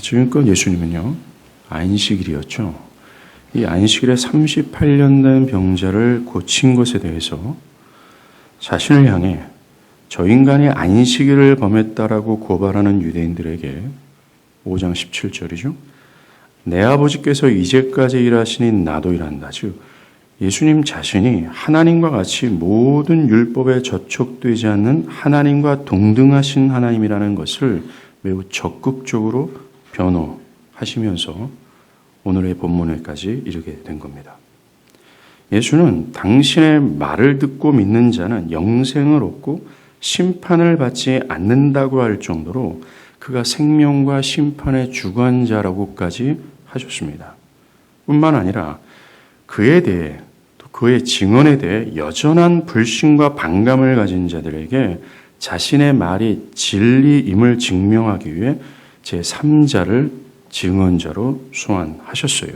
지금껏 예수님은요, 안식일이었죠. 이 안식일에 38년 된 병자를 고친 것에 대해서 자신을 향해 저 인간이 안식일을 범했다라고 고발하는 유대인들에게 5장 17절이죠. 내 아버지께서 이제까지 일하시니 나도 일한다. 즉 예수님 자신이 하나님과 같이 모든 율법에 저촉되지 않는 하나님과 동등하신 하나님이라는 것을 매우 적극적으로 변호하시면서 오늘의 본문에까지 이르게 된 겁니다. 예수는 당신의 말을 듣고 믿는 자는 영생을 얻고 심판을 받지 않는다고 할 정도로 그가 생명과 심판의 주관자라고까지 하셨습니다. 뿐만 아니라 그에 대해 또 그의 증언에 대해 여전한 불신과 반감을 가진 자들에게 자신의 말이 진리임을 증명하기 위해 제3자를 증언자로 소환하셨어요.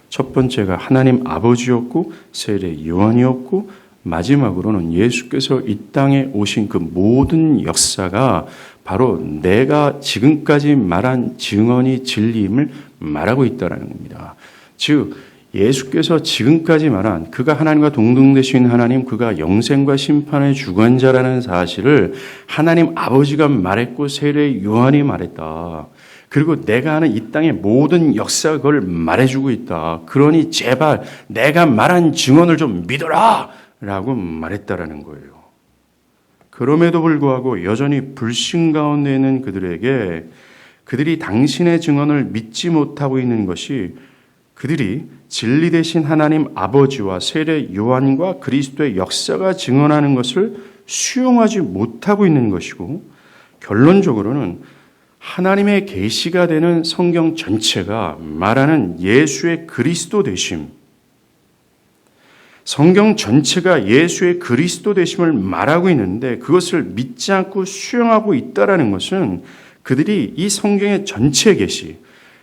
첫 번째가 하나님 아버지였고 세례 요한이었고 마지막으로는 예수께서 이 땅에 오신 그 모든 역사가 바로 내가 지금까지 말한 증언이 진리임을 말하고 있다는 겁니다. 즉 예수께서 지금까지 말한 그가 하나님과 동등되신 하나님, 그가 영생과 심판의 주관자라는 사실을 하나님 아버지가 말했고 세례 요한이 말했다. 그리고 내가 하는 이 땅의 모든 역사가 그걸 말해주고 있다. 그러니 제발 내가 말한 증언을 좀 믿어라! 라고 말했다라는 거예요. 그럼에도 불구하고 여전히 불신 가운데 있는 그들에게 그들이 당신의 증언을 믿지 못하고 있는 것이 그들이 진리 되신 하나님 아버지와 세례 요한과 그리스도의 역사가 증언하는 것을 수용하지 못하고 있는 것이고 결론적으로는 하나님의 계시가 되는 성경 전체가 말하는 예수의 그리스도 되심, 성경 전체가 예수의 그리스도 되심을 말하고 있는데 그것을 믿지 않고 수용하고 있다는 것은 그들이 이 성경의 전체 계시,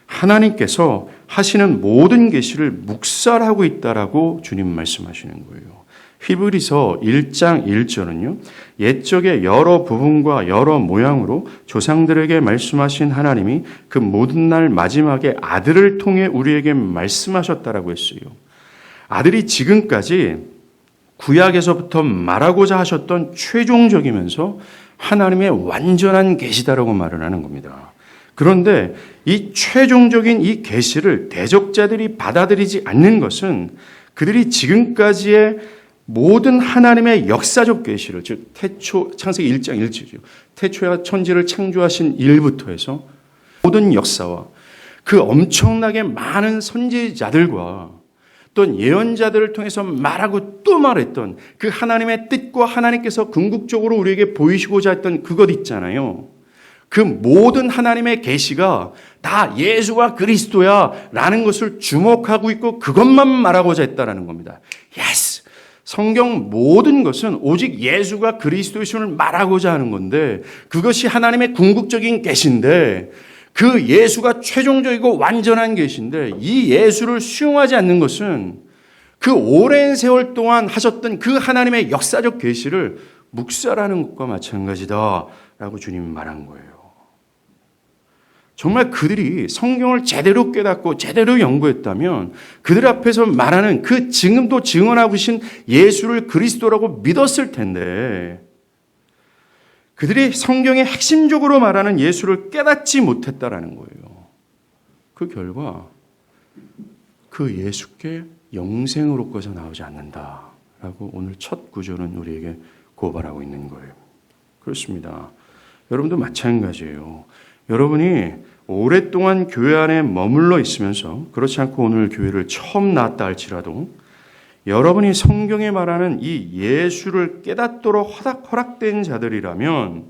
하나님께서 하시는 모든 계시를 묵살하고 있다라고 주님 말씀하시는 거예요. 히브리서 1장 1절은요. 옛적의 여러 부분과 여러 모양으로 조상들에게 말씀하신 하나님이 그 모든 날 마지막에 아들을 통해 우리에게 말씀하셨다라고 했어요. 아들이 지금까지 구약에서부터 말하고자 하셨던 최종적이면서 하나님의 완전한 계시다라고 말을 하는 겁니다. 그런데 이 최종적인 이 계시를 대적자들이 받아들이지 않는 것은 그들이 지금까지의 모든 하나님의 역사적 계시를, 즉 창세기 1장 1절이죠. 태초에 천지를 창조하신 일부터 해서 모든 역사와 그 엄청나게 많은 선지자들과 또 예언자들을 통해서 말하고 또 말했던 그 하나님의 뜻과 하나님께서 궁극적으로 우리에게 보이시고자 했던 그것 있잖아요. 그 모든 하나님의 계시가 다 예수와 그리스도야 라는 것을 주목하고 있고 그것만 말하고자 했다라는 겁니다. 예스! 성경 모든 것은 오직 예수가 그리스도이심을 말하고자 하는 건데 그것이 하나님의 궁극적인 계시인데 그 예수가 최종적이고 완전한 계시인데 이 예수를 수용하지 않는 것은 그 오랜 세월 동안 하셨던 그 하나님의 역사적 계시를 묵살하는 것과 마찬가지다라고 주님이 말한 거예요. 정말 그들이 성경을 제대로 깨닫고 제대로 연구했다면 그들 앞에서 말하는 그 지금도 증언하고 계신 예수를 그리스도라고 믿었을 텐데 그들이 성경의 핵심적으로 말하는 예수를 깨닫지 못했다라는 거예요. 그 결과 그 예수께 영생을 얻고서 나오지 않는다라고 오늘 첫 구절은 우리에게 고발하고 있는 거예요. 그렇습니다. 여러분도 마찬가지예요. 여러분이 오랫동안 교회 안에 머물러 있으면서 그렇지 않고 오늘 교회를 처음 나왔다 할지라도 여러분이 성경에 말하는 이 예수를 깨닫도록 허락된 자들이라면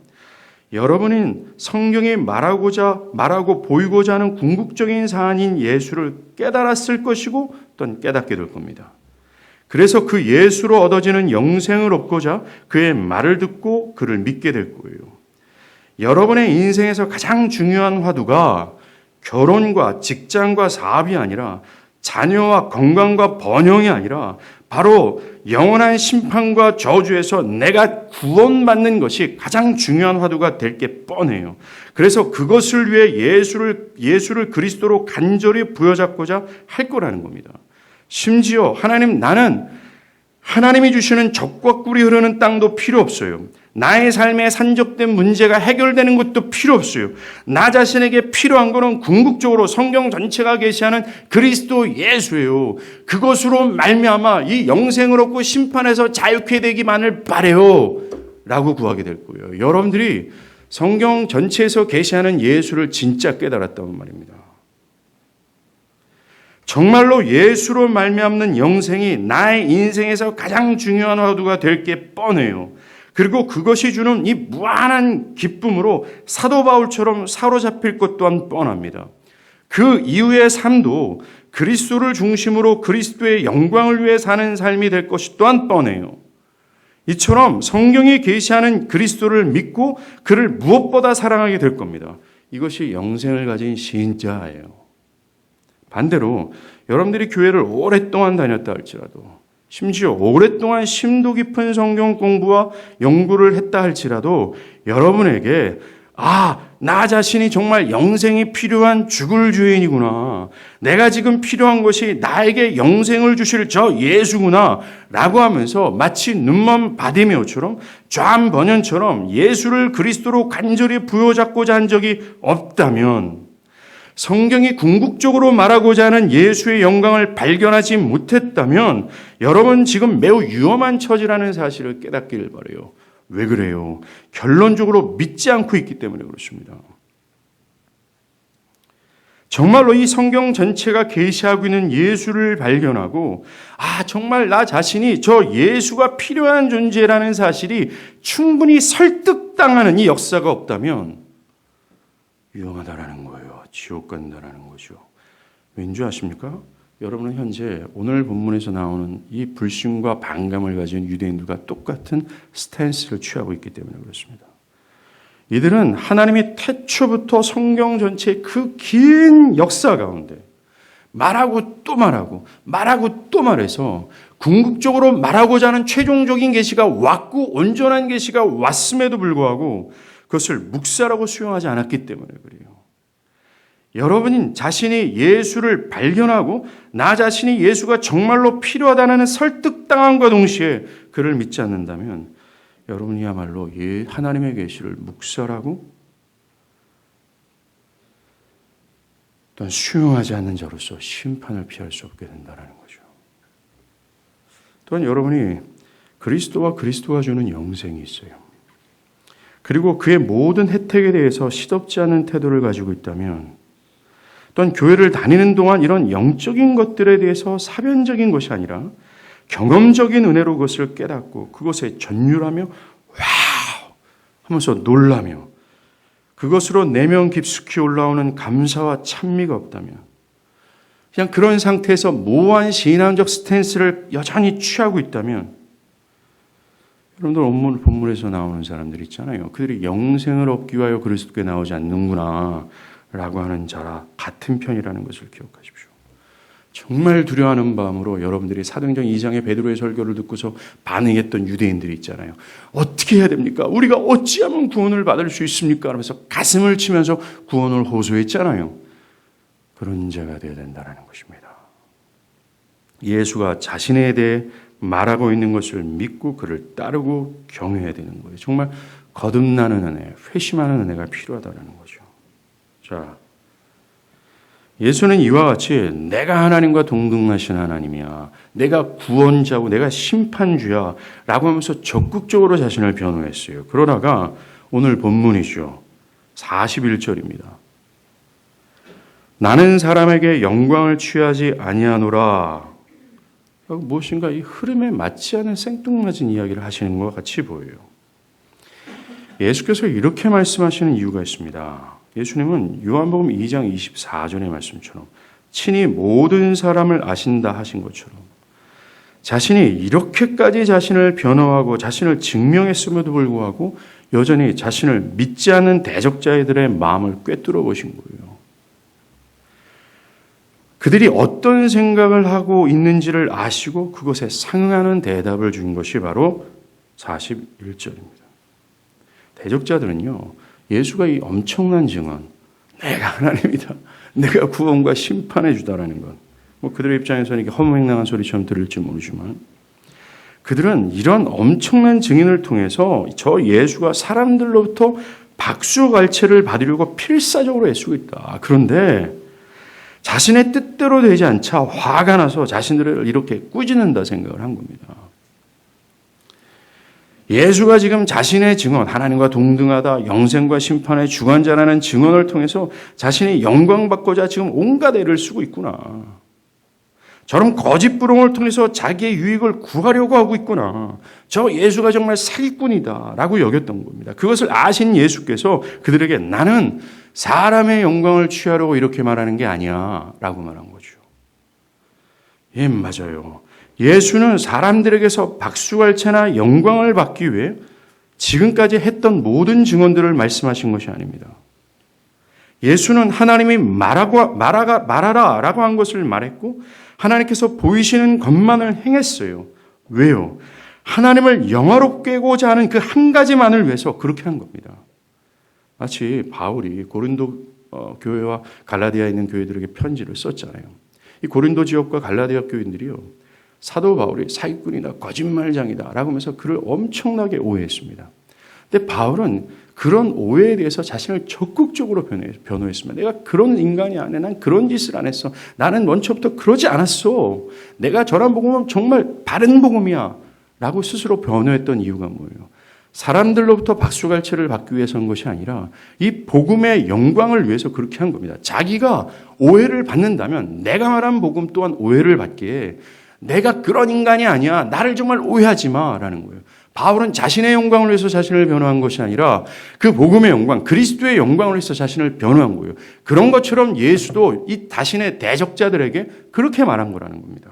여러분은 성경에 말하고 보이고자 하는 궁극적인 사안인 예수를 깨달았을 것이고 또는 깨닫게 될 겁니다. 그래서 그 예수로 얻어지는 영생을 얻고자 그의 말을 듣고 그를 믿게 될 거예요. 여러분의 인생에서 가장 중요한 화두가 결혼과 직장과 사업이 아니라 자녀와 건강과 번영이 아니라 바로 영원한 심판과 저주에서 내가 구원받는 것이 가장 중요한 화두가 될 게 뻔해요. 그래서 그것을 위해 예수를 그리스도로 간절히 부여잡고자 할 거라는 겁니다. 심지어 나는 하나님이 주시는 적과 꿀이 흐르는 땅도 필요 없어요. 나의 삶에 산적된 문제가 해결되는 것도 필요 없어요. 나 자신에게 필요한 것은 궁극적으로 성경 전체가 계시하는 그리스도 예수예요. 그것으로 말미암아 이 영생을 얻고 심판에서 자유케 되기만을 바라요 라고 구하게 될 거예요. 여러분들이 성경 전체에서 계시하는 예수를 진짜 깨달았다는 말입니다. 정말로 예수로 말미암는 영생이 나의 인생에서 가장 중요한 화두가 될 게 뻔해요. 그리고 그것이 주는 이 무한한 기쁨으로 사도 바울처럼 사로잡힐 것 또한 뻔합니다. 그 이후의 삶도 그리스도를 중심으로 그리스도의 영광을 위해 사는 삶이 될 것이 또한 뻔해요. 이처럼 성경이 계시하는 그리스도를 믿고 그를 무엇보다 사랑하게 될 겁니다. 이것이 영생을 가진 신자예요. 반대로 여러분들이 교회를 오랫동안 다녔다 할지라도, 심지어 오랫동안 심도 깊은 성경 공부와 연구를 했다 할지라도 여러분에게 나 자신이 정말 영생이 필요한 죽을 죄인이구나, 내가 지금 필요한 것이 나에게 영생을 주실 저 예수구나 라고 하면서 마치 눈먼 바디메오처럼 좌안번연처럼 예수를 그리스도로 간절히 부여잡고자 한 적이 없다면, 성경이 궁극적으로 말하고자 하는 예수의 영광을 발견하지 못했다면 여러분 지금 매우 위험한 처지라는 사실을 깨닫기를 바라요. 왜 그래요? 결론적으로 믿지 않고 있기 때문에 그렇습니다. 정말로 이 성경 전체가 계시하고 있는 예수를 발견하고 정말 나 자신이 저 예수가 필요한 존재라는 사실이 충분히 설득당하는 이 역사가 없다면 위험하다라는 거예요. 지옥 간다라는 거죠. 왠지 아십니까? 여러분은 현재 오늘 본문에서 나오는 이 불신과 반감을 가진 유대인들과 똑같은 스탠스를 취하고 있기 때문에 그렇습니다. 이들은 하나님이 태초부터 성경 전체의 그 긴 역사 가운데 말하고 또 말하고 말하고 또 말해서 궁극적으로 말하고자 하는 최종적인 계시가 왔고 온전한 계시가 왔음에도 불구하고 그것을 묵살하고 수용하지 않았기 때문에 그래요. 여러분 자신이 예수를 발견하고 나 자신이 예수가 정말로 필요하다는 설득당함과 동시에 그를 믿지 않는다면 여러분이야말로 하나님의 계시를 묵살하고 또한 수용하지 않는 자로서 심판을 피할 수 없게 된다는 거죠. 또한 여러분이 그리스도와 그리스도가 주는 영생이 있어요. 그리고 그의 모든 혜택에 대해서 시덥지 않은 태도를 가지고 있다면, 또한 교회를 다니는 동안 이런 영적인 것들에 대해서 사변적인 것이 아니라 경험적인 은혜로 그것을 깨닫고 그것에 전율하며 와우 하면서 놀라며 그것으로 내면 깊숙이 올라오는 감사와 찬미가 없다면, 그냥 그런 상태에서 모호한 신앙적 스탠스를 여전히 취하고 있다면, 여러분들 오늘 본문에서 나오는 사람들 있잖아요. 그들이 영생을 얻기 위하여 그리스도께 나오지 않는구나 라고 하는 자라 같은 편이라는 것을 기억하십시오. 정말 두려워하는 마음으로 여러분들이 사도행전 2장의 베드로의 설교를 듣고서 반응했던 유대인들이 있잖아요. 어떻게 해야 됩니까? 우리가 어찌하면 구원을 받을 수 있습니까? 하면서 가슴을 치면서 구원을 호소했잖아요. 그런 자가 되어야 된다는 것입니다. 예수가 자신에 대해 말하고 있는 것을 믿고 그를 따르고 경외해야 되는 거예요. 정말 거듭나는 은혜, 회심하는 은혜가 필요하다는 거죠. 자, 예수는 이와 같이 내가 하나님과 동등하신 하나님이야, 내가 구원자고 내가 심판주야 라고 하면서 적극적으로 자신을 변호했어요. 그러다가 오늘 본문이죠. 41절입니다. 나는 사람에게 영광을 취하지 아니하노라. 무엇인가 이 흐름에 맞지 않은 생뚱맞은 이야기를 하시는 것 같이 보여요. 예수께서 이렇게 말씀하시는 이유가 있습니다. 예수님은 요한복음 2장 24절의 말씀처럼 친히 모든 사람을 아신다 하신 것처럼 자신이 이렇게까지 자신을 변호하고 자신을 증명했음에도 불구하고 여전히 자신을 믿지 않는 대적자들의 마음을 꿰뚫어 보신 거예요. 그들이 어떤 생각을 하고 있는지를 아시고 그것에 상응하는 대답을 준 것이 바로 41절입니다. 대적자들은요, 예수가 이 엄청난 증언, 내가 하나님이다, 내가 구원과 심판해 주다라는 것, 뭐 그들의 입장에서는 이게 허무맹랑한 소리처럼 들릴지 모르지만 그들은 이런 엄청난 증인을 통해서 저 예수가 사람들로부터 박수갈채를 받으려고 필사적으로 애쓰고 있다. 그런데 자신의 뜻대로 되지 않자 화가 나서 자신들을 이렇게 꾸짖는다 생각을 한 겁니다. 예수가 지금 자신의 증언, 하나님과 동등하다, 영생과 심판의 주관자라는 증언을 통해서 자신이 영광받고자 지금 온갖 애를 쓰고 있구나. 저런 거짓 부롱을 통해서 자기의 유익을 구하려고 하고 있구나. 저 예수가 정말 사기꾼이다 라고 여겼던 겁니다. 그것을 아신 예수께서 그들에게 나는 사람의 영광을 취하려고 이렇게 말하는 게 아니야 라고 말한 거죠. 예, 맞아요. 예수는 사람들에게서 박수갈채나 영광을 받기 위해 지금까지 했던 모든 증언들을 말씀하신 것이 아닙니다. 예수는 하나님이 말하라 라고 한 것을 말했고 하나님께서 보이시는 것만을 행했어요. 왜요? 하나님을 영화롭게 하고자 하는 그 한 가지만을 위해서 그렇게 한 겁니다. 마치 바울이 고린도 교회와 갈라디아에 있는 교회들에게 편지를 썼잖아요. 이 고린도 지역과 갈라디아 교인들이요, 사도 바울이 사기꾼이다, 거짓말장이다 라고 하면서 그를 엄청나게 오해했습니다. 근데 바울은 그런 오해에 대해서 자신을 적극적으로 변호했습니다. 내가 그런 인간이 아니야. 난 그런 짓을 안 했어. 나는 원초부터 그러지 않았어. 내가 전한 복음은 정말 바른 복음이야 라고 스스로 변호했던 이유가 뭐예요? 사람들로부터 박수갈채를 받기 위해서 한 것이 아니라 이 복음의 영광을 위해서 그렇게 한 겁니다. 자기가 오해를 받는다면 내가 말한 복음 또한 오해를 받기에 내가 그런 인간이 아니야. 나를 정말 오해하지 마라는 거예요. 바울은 자신의 영광을 위해서 자신을 변호한 것이 아니라 그 복음의 영광, 그리스도의 영광을 위해서 자신을 변호한 거예요. 그런 것처럼 예수도 이 자신의 대적자들에게 그렇게 말한 거라는 겁니다.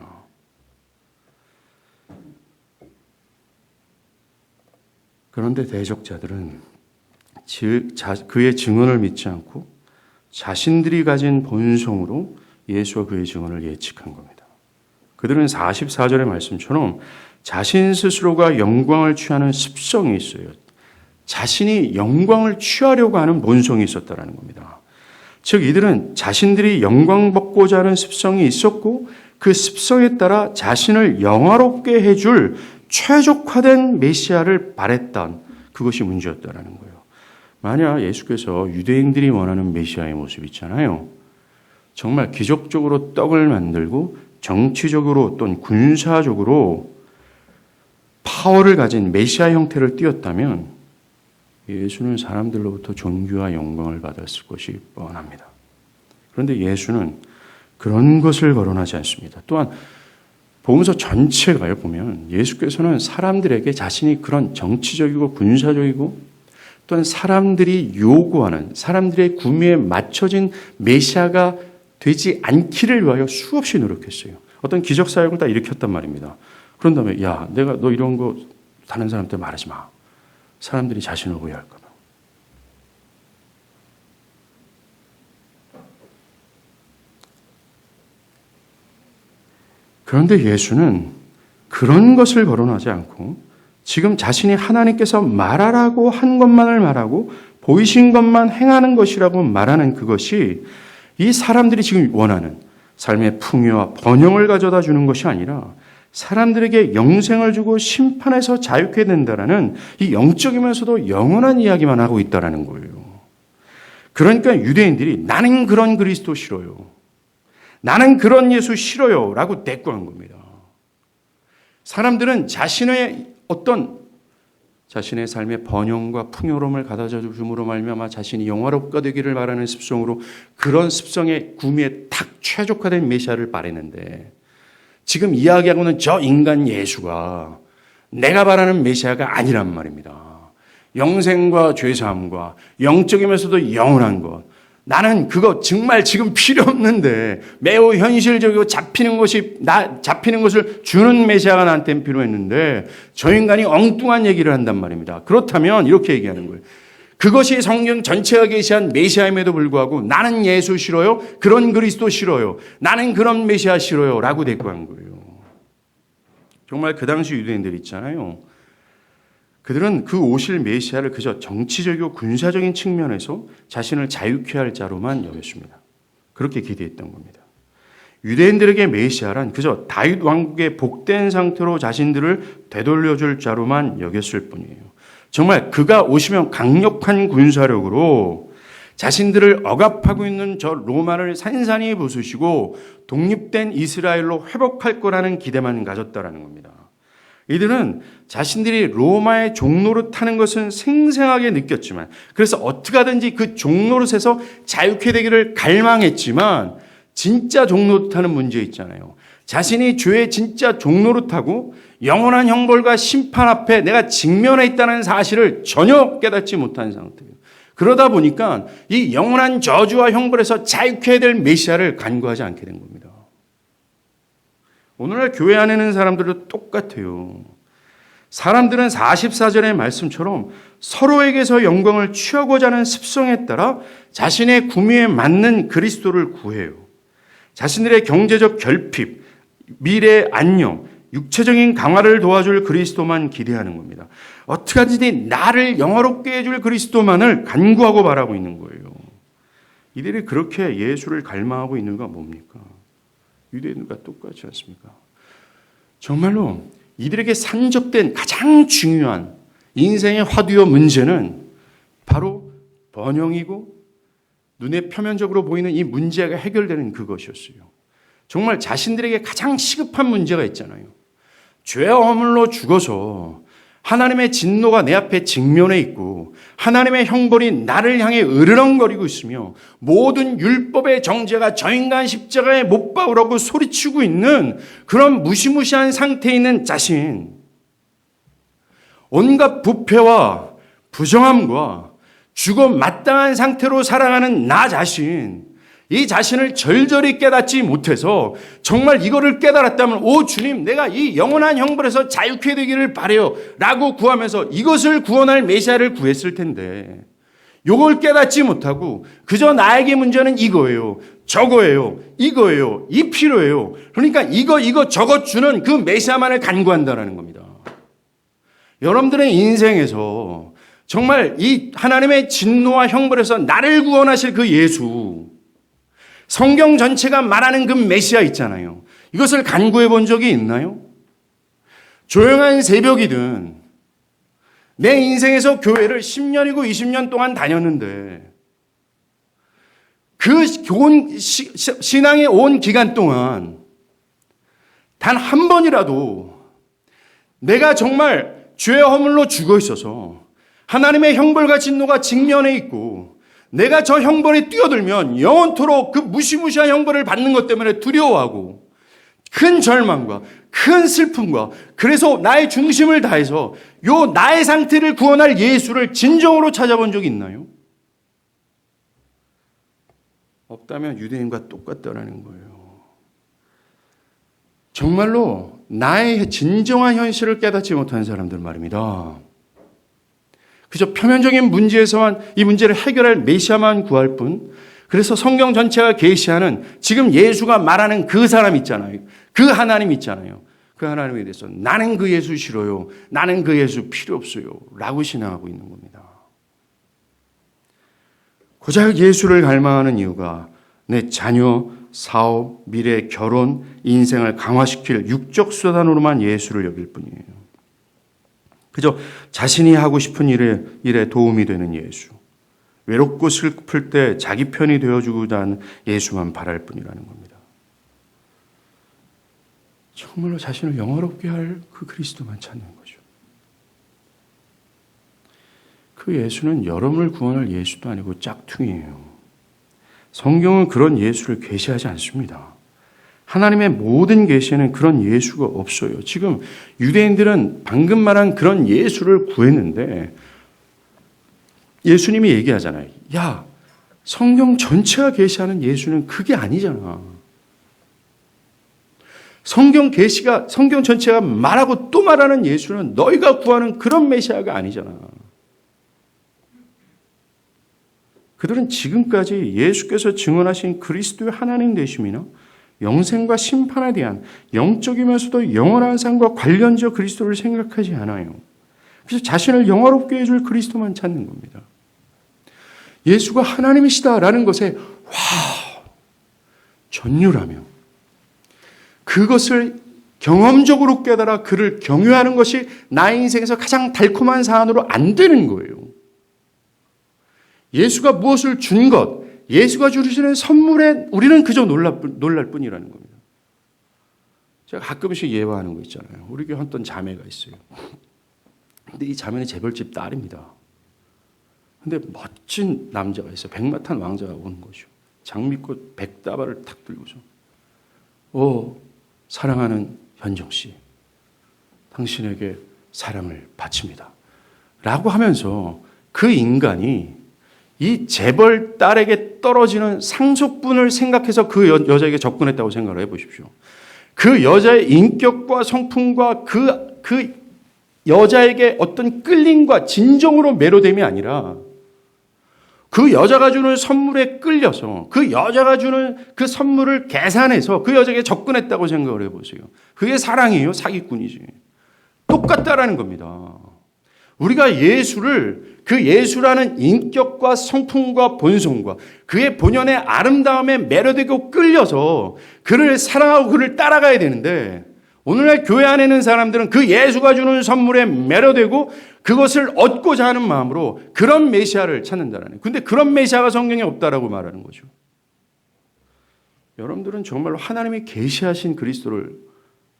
그런데 대적자들은 그의 증언을 믿지 않고 자신들이 가진 본성으로 예수와 그의 증언을 예측한 겁니다. 그들은 44절의 말씀처럼 자신 스스로가 영광을 취하는 습성이 있어요. 자신이 영광을 취하려고 하는 본성이 있었다는 겁니다. 즉 이들은 자신들이 영광 받고자 하는 습성이 있었고 그 습성에 따라 자신을 영화롭게 해줄 최적화된 메시아를 바랬던 그것이 문제였다는 거예요. 만약 예수께서 유대인들이 원하는 메시아의 모습 있잖아요. 정말 기적적으로 떡을 만들고 정치적으로 또는 군사적으로 파워를 가진 메시아 형태를 띄었다면 예수는 사람들로부터 존귀와 영광을 받았을 것이 뻔합니다. 그런데 예수는 그런 것을 거론하지 않습니다. 또한 복음서 전체가요 보면 예수께서는 사람들에게 자신이 그런 정치적이고 군사적이고 또한 사람들이 요구하는 사람들의 구미에 맞춰진 메시아가 되지 않기를 위하여 수없이 노력했어요. 어떤 기적 사역을 다 일으켰단 말입니다. 그런 다음에 야, 내가 너 이런 거 다른 사람한테 말하지 마. 사람들이 자신을 오해할까 봐. 그런데 예수는 그런 것을 거론하지 않고 지금 자신이 하나님께서 말하라고 한 것만을 말하고 보이신 것만 행하는 것이라고 말하는 그것이 이 사람들이 지금 원하는 삶의 풍요와 번영을 가져다 주는 것이 아니라 사람들에게 영생을 주고 심판에서 자유케 된다라는 이 영적이면서도 영원한 이야기만 하고 있다라는 거예요. 그러니까 유대인들이 나는 그런 그리스도 싫어요. 나는 그런 예수 싫어요. 라고 대꾸한 겁니다. 사람들은 자신의 삶의 번영과 풍요로움을 가져다 줌으로 말미암아 자신이 영화롭게 되기를 바라는 습성으로 그런 습성의 구미에 탁 최적화된 메시아를 바라는데 지금 이야기하고는 저 인간 예수가 내가 바라는 메시아가 아니란 말입니다. 영생과 죄사함과 영적이면서도 영원한 것. 나는 그거 정말 지금 필요 없는데 매우 현실적이고 잡히는 것을 주는 메시아가 나한테는 필요했는데 저 인간이 엉뚱한 얘기를 한단 말입니다. 그렇다면 이렇게 얘기하는 거예요. 그것이 성경 전체가 계시한 메시아임에도 불구하고 나는 예수 싫어요. 그런 그리스도 싫어요. 나는 그런 메시아 싫어요. 라고 대꾸한 거예요. 정말 그 당시 유대인들 있잖아요. 그들은 그 오실 메시아를 그저 정치적이고 군사적인 측면에서 자신을 자유케 할 자로만 여겼습니다. 그렇게 기대했던 겁니다. 유대인들에게 메시아란 그저 다윗 왕국의 복된 상태로 자신들을 되돌려줄 자로만 여겼을 뿐이에요. 정말 그가 오시면 강력한 군사력으로 자신들을 억압하고 있는 저 로마를 산산히 부수시고 독립된 이스라엘로 회복할 거라는 기대만 가졌다라는 겁니다. 이들은 자신들이 로마의 종노릇하는 것은 생생하게 느꼈지만, 그래서 어떻게 하든지 그 종노릇에서 자유케 되기를 갈망했지만, 진짜 종노릇하는 문제 있잖아요. 자신이 죄의 진짜 종노릇하고 영원한 형벌과 심판 앞에 내가 직면해 있다는 사실을 전혀 깨닫지 못한 상태예요. 그러다 보니까 이 영원한 저주와 형벌에서 자유케 될 메시아를 간구하지 않게 된 겁니다. 오늘날 교회 안에 있는 사람들도 똑같아요. 사람들은 44절의 말씀처럼 서로에게서 영광을 취하고자 하는 습성에 따라 자신의 구미에 맞는 그리스도를 구해요. 자신들의 경제적 결핍, 미래의 안녕, 육체적인 강화를 도와줄 그리스도만 기대하는 겁니다. 어떻게 하든지 나를 영화롭게 해줄 그리스도만을 간구하고 바라고 있는 거예요. 이들이 그렇게 예수를 갈망하고 있는 건 뭡니까? 유대인들과 똑같지 않습니까? 정말로 이들에게 산적된 가장 중요한 인생의 화두요 문제는 바로 번영이고 눈에 표면적으로 보이는 이 문제가 해결되는 그것이었어요. 정말 자신들에게 가장 시급한 문제가 있잖아요. 죄와 허물로 죽어서 하나님의 진노가 내 앞에 직면해 있고 하나님의 형벌이 나를 향해 으르렁거리고 있으며 모든 율법의 정죄가 저 인간 십자가에 못 박으라고 소리치고 있는 그런 무시무시한 상태에 있는 자신, 온갖 부패와 부정함과 죽어 마땅한 상태로 살아가는 나 자신, 이 자신을 절절히 깨닫지 못해서 정말 이거를 깨달았다면 오 주님 내가 이 영원한 형벌에서 자유케 되기를 바라요 라고 구하면서 이것을 구원할 메시아를 구했을 텐데 이걸 깨닫지 못하고 그저 나에게 문제는 이거예요, 저거예요, 이거예요, 이 필요해요. 그러니까 이거 저거 주는 그 메시아만을 간구한다는 겁니다. 여러분들의 인생에서 정말 이 하나님의 진노와 형벌에서 나를 구원하실 그 예수, 성경 전체가 말하는 그 메시아 있잖아요. 이것을 간구해 본 적이 있나요? 조용한 새벽이든 내 인생에서 교회를 10년이고 20년 동안 다녔는데 그 신앙의 온 기간 동안 단 한 번이라도 내가 정말 죄의 허물로 죽어 있어서 하나님의 형벌과 진노가 직면해 있고 내가 저 형벌에 뛰어들면 영원토록 그 무시무시한 형벌을 받는 것 때문에 두려워하고 큰 절망과 큰 슬픔과 그래서 나의 중심을 다해서 요 나의 상태를 구원할 예수를 진정으로 찾아본 적이 있나요? 없다면 유대인과 똑같다라는 거예요. 정말로 나의 진정한 현실을 깨닫지 못한 사람들 말입니다. 그저 표면적인 문제에서만 이 문제를 해결할 메시아만 구할 뿐, 그래서 성경 전체가 계시하는 지금 예수가 말하는 그 사람 있잖아요. 그 하나님 있잖아요. 그 하나님에 대해서 나는 그 예수 싫어요. 나는 그 예수 필요 없어요. 라고 신앙하고 있는 겁니다. 고작 예수를 갈망하는 이유가 내 자녀, 사업, 미래, 결혼, 인생을 강화시킬 육적 수단으로만 예수를 여길 뿐이에요. 그저 자신이 하고 싶은 일에 도움이 되는 예수, 외롭고 슬플 때 자기 편이 되어주고자 하는 예수만 바랄 뿐이라는 겁니다. 정말로 자신을 영화롭게 할 그 그리스도만 찾는 거죠. 그 예수는 여러분을 구원할 예수도 아니고 짝퉁이에요. 성경은 그런 예수를 계시하지 않습니다. 하나님의 모든 계시에는 그런 예수가 없어요. 지금 유대인들은 방금 말한 그런 예수를 구했는데 예수님이 얘기하잖아요. 야, 성경 전체가 계시하는 예수는 그게 아니잖아. 성경 전체가 말하고 또 말하는 예수는 너희가 구하는 그런 메시아가 아니잖아. 그들은 지금까지 예수께서 증언하신 그리스도의 하나님 되심이나 영생과 심판에 대한 영적이면서도 영원한 삶과 관련지어 그리스도를 생각하지 않아요. 그래서 자신을 영화롭게 해줄 그리스도만 찾는 겁니다. 예수가 하나님이시다라는 것에 전율하며 그것을 경험적으로 깨달아 그를 경외하는 것이 나의 인생에서 가장 달콤한 사안으로 안 되는 거예요. 예수가 무엇을 준 것, 예수가 주시는 선물에 우리는 그저 놀랄 뿐이라는 겁니다. 제가 가끔씩 예화하는 거 있잖아요. 우리 교회 어떤 자매가 있어요. 근데 이 자매는 재벌집 딸입니다. 근데 멋진 남자가 있어요. 백마탄 왕자가 오는 거죠. 장미꽃 100다발을 탁 들고서 사랑하는 현정 씨, 당신에게 사랑을 바칩니다. 라고 하면서 그 인간이 이 재벌 딸에게 떨어지는 상속분을 생각해서 그 여자에게 접근했다고 생각을 해보십시오. 그 여자의 인격과 성품과 그 여자에게 어떤 끌림과 진정으로 매료됨이 아니라 그 여자가 주는 선물에 끌려서 그 여자가 주는 그 선물을 계산해서 그 여자에게 접근했다고 생각을 해보세요. 그게 사랑이에요? 사기꾼이지. 똑같다라는 겁니다. 우리가 예수를 그 예수라는 인격과 성품과 본성과 그의 본연의 아름다움에 매료되고 끌려서 그를 사랑하고 그를 따라가야 되는데 오늘날 교회 안에 있는 사람들은 그 예수가 주는 선물에 매료되고 그것을 얻고자 하는 마음으로 그런 메시아를 찾는다는 거예요. 근데 그런 메시아가 성경에 없다라고 말하는 거죠. 여러분들은 정말로 하나님이 계시하신 그리스도를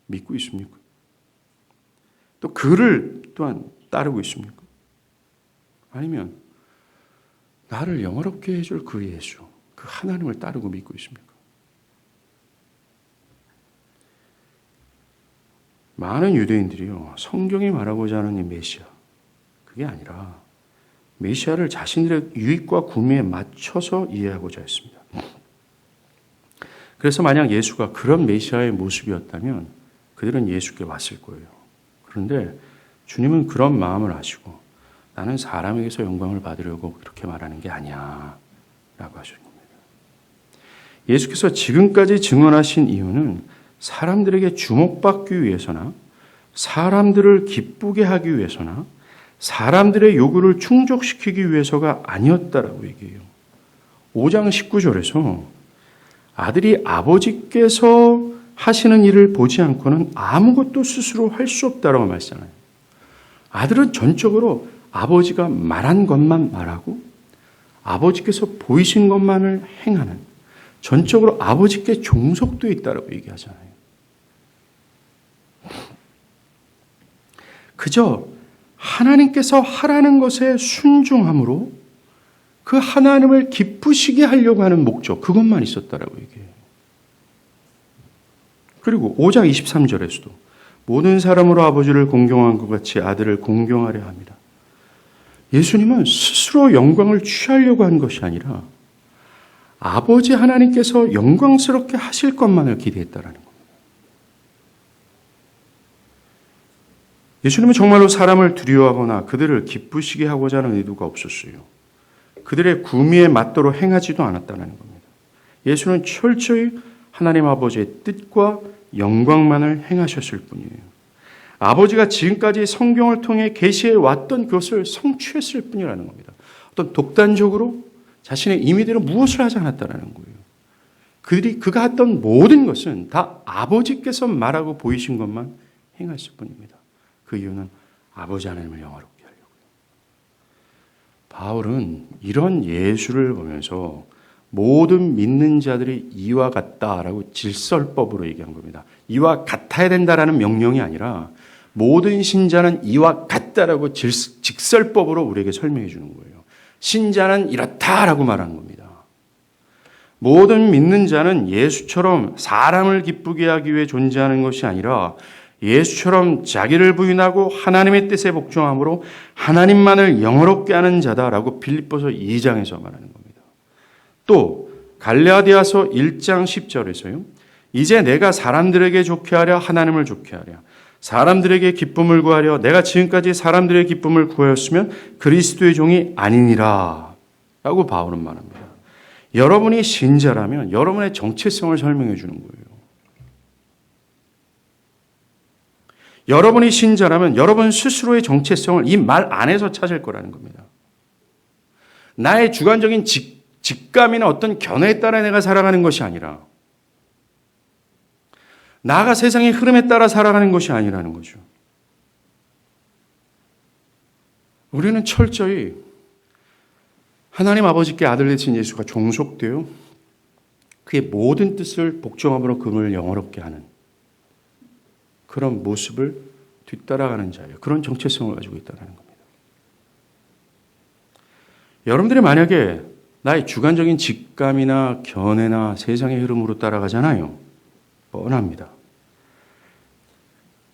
믿고 있습니까? 또 그를 또한 따르고 있습니까? 아니면 나를 영화롭게 해줄 그 예수, 그 하나님을 따르고 믿고 있습니까? 많은 유대인들이요, 성경이 말하고자 하는 이 메시아, 그게 아니라 메시아를 자신들의 유익과 구미에 맞춰서 이해하고자 했습니다. 그래서 만약 예수가 그런 메시아의 모습이었다면 그들은 예수께 왔을 거예요. 그런데 주님은 그런 마음을 아시고 나는 사람에게서 영광을 받으려고 그렇게 말하는 게 아니야 라고 하신 겁니다. 예수께서 지금까지 증언하신 이유는 사람들에게 주목받기 위해서나 사람들을 기쁘게 하기 위해서나 사람들의 요구를 충족시키기 위해서가 아니었다라고 얘기해요. 5장 19절에서 아들이 아버지께서 하시는 일을 보지 않고는 아무것도 스스로 할 수 없다라고 말씀하잖아요. 아들은 전적으로 아버지가 말한 것만 말하고 아버지께서 보이신 것만을 행하는 전적으로 아버지께 종속되어 있다라고 얘기하잖아요. 그저 하나님께서 하라는 것에 순종함으로 그 하나님을 기쁘시게 하려고 하는 목적, 그것만 있었다라고 얘기해요. 그리고 5장 23절에서도 모든 사람으로 아버지를 공경한 것 같이 아들을 공경하려 합니다. 예수님은 스스로 영광을 취하려고 한 것이 아니라 아버지 하나님께서 영광스럽게 하실 것만을 기대했다라는 겁니다. 예수님은 정말로 사람을 두려워하거나 그들을 기쁘시게 하고자 하는 의도가 없었어요. 그들의 구미에 맞도록 행하지도 않았다는 겁니다. 예수는 철저히 하나님 아버지의 뜻과 영광만을 행하셨을 뿐이에요. 아버지가 지금까지 성경을 통해 계시해 왔던 그것을 성취했을 뿐이라는 겁니다. 어떤 독단적으로 자신의 임의대로 무엇을 하지 않았다는 거예요. 그가 했던 모든 것은 다 아버지께서 말하고 보이신 것만 행했을 뿐입니다. 그 이유는 아버지 하나님을 영화롭게 하려고요. 바울은 이런 예수를 보면서 모든 믿는 자들이 이와 같다라고 질설법으로 얘기한 겁니다. 이와 같아야 된다라는 명령이 아니라 모든 신자는 이와 같다라고 직설법으로 우리에게 설명해 주는 거예요. 신자는 이렇다라고 말하는 겁니다. 모든 믿는 자는 예수처럼 사람을 기쁘게 하기 위해 존재하는 것이 아니라 예수처럼 자기를 부인하고 하나님의 뜻에 복종함으로 하나님만을 영화롭게 하는 자다라고 빌립보서 2장에서 말하는 겁니다. 또 갈라디아서 1장 10절에서요. 이제 내가 사람들에게 좋게 하랴 하나님을 좋게 하랴 사람들에게 기쁨을 구하려 내가 지금까지 사람들의 기쁨을 구하였으면 그리스도의 종이 아니니라 라고 바울은 말합니다. 여러분이 신자라면 여러분의 정체성을 설명해 주는 거예요. 여러분이 신자라면 여러분 스스로의 정체성을 이 말 안에서 찾을 거라는 겁니다. 나의 주관적인 직감이나 어떤 견해에 따라 내가 살아가는 것이 아니라 나가 세상의 흐름에 따라 살아가는 것이 아니라는 거죠. 우리는 철저히 하나님 아버지께 아들 되신 예수가 종속되어 그의 모든 뜻을 복종함으로 그분을 영화롭게 하는 그런 모습을 뒤따라가는 자예요. 그런 정체성을 가지고 있다는 겁니다. 여러분들이 만약에 나의 주관적인 직감이나 견해나 세상의 흐름으로 따라가잖아요. 뻔합니다.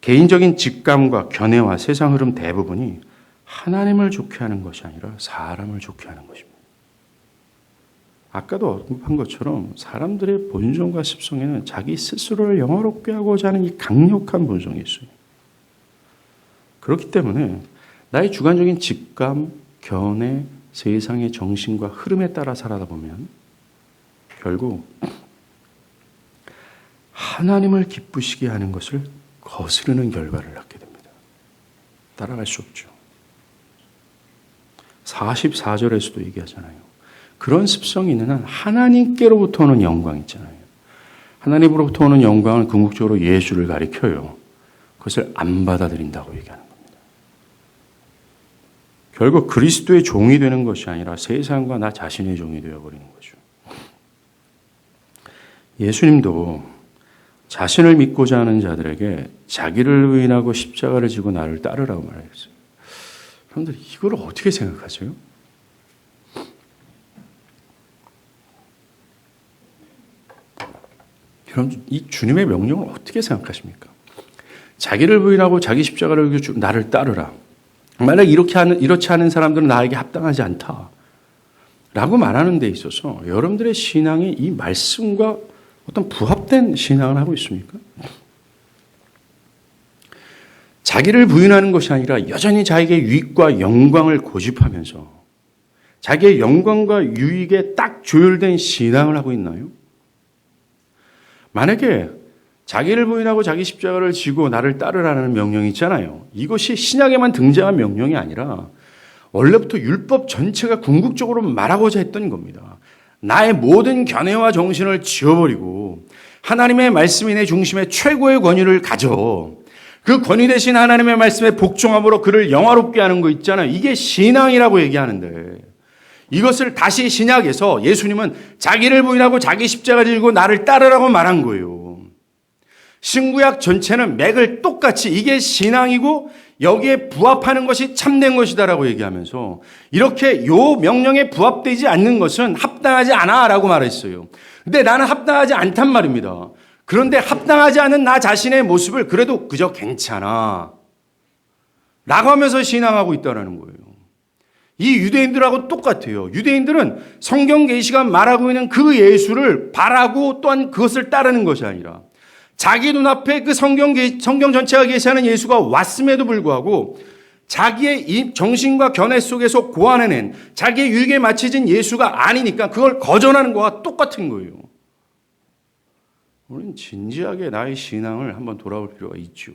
개인적인 직감과 견해와 세상 흐름 대부분이 하나님을 좋게 하는 것이 아니라 사람을 좋게 하는 것입니다. 아까도 언급한 것처럼 사람들의 본성과 습성에는 자기 스스로를 영화롭게 하고자 하는 이 강력한 본성이 있어요. 그렇기 때문에 나의 주관적인 직감, 견해, 세상의 정신과 흐름에 따라 살아다 보면 결국 하나님을 기쁘시게 하는 것을 거스르는 결과를 낳게 됩니다. 따라갈 수 없죠. 44절에서도 얘기하잖아요. 그런 습성이 있는 한 하나님께로부터 오는 영광 있잖아요. 하나님으로부터 오는 영광은 궁극적으로 예수를 가리켜요. 그것을 안 받아들인다고 얘기하는 겁니다. 결국 그리스도의 종이 되는 것이 아니라 세상과 나 자신의 종이 되어버리는 거죠. 예수님도 자신을 믿고자 하는 자들에게 자기를 부인하고 십자가를 지고 나를 따르라고 말했어요. 여러분들 이걸 어떻게 생각하세요? 여러분 이 주님의 명령을 어떻게 생각하십니까? 자기를 부인하고 자기 십자가를 지고 나를 따르라. 만약 이렇지 않은 사람들은 나에게 합당하지 않다. 라고 말하는 데 있어서 여러분들의 신앙이 이 말씀과 어떤 부합된 신앙을 하고 있습니까? 자기를 부인하는 것이 아니라 여전히 자기의 유익과 영광을 고집하면서 자기의 영광과 유익에 딱 조율된 신앙을 하고 있나요? 만약에 자기를 부인하고 자기 십자가를 지고 나를 따르라는 명령이 있잖아요. 이것이 신약에만 등장한 명령이 아니라 원래부터 율법 전체가 궁극적으로 말하고자 했던 겁니다. 나의 모든 견해와 정신을 지워버리고 하나님의 말씀이 내 중심에 최고의 권위를 가져 그 권위 대신 하나님의 말씀에 복종함으로 그를 영화롭게 하는 거 있잖아요. 이게 신앙이라고 얘기하는데 이것을 다시 신약에서 예수님은 자기를 부인하고 자기 십자가를 지고 나를 따르라고 말한 거예요. 신구약 전체는 맥을 똑같이 이게 신앙이고 여기에 부합하는 것이 참된 것이다라고 얘기하면서 이렇게 요 명령에 부합되지 않는 것은 합당하지 않아라고 말했어요. 근데 나는 합당하지 않단 말입니다. 그런데 합당하지 않은 나 자신의 모습을 그래도 그저 괜찮아 라고 하면서 신앙하고 있다는 거예요. 이 유대인들하고 똑같아요. 유대인들은 성경 계시가 말하고 있는 그 예수를 바라고 또한 그것을 따르는 것이 아니라 자기 눈앞에 그 성경 전체가 계시하는 예수가 왔음에도 불구하고 자기의 이 정신과 견해 속에서 고안해낸 자기의 유익에 맞춰진 예수가 아니니까 그걸 거절하는 것과 똑같은 거예요. 우리는 진지하게 나의 신앙을 한번 돌아볼 필요가 있죠.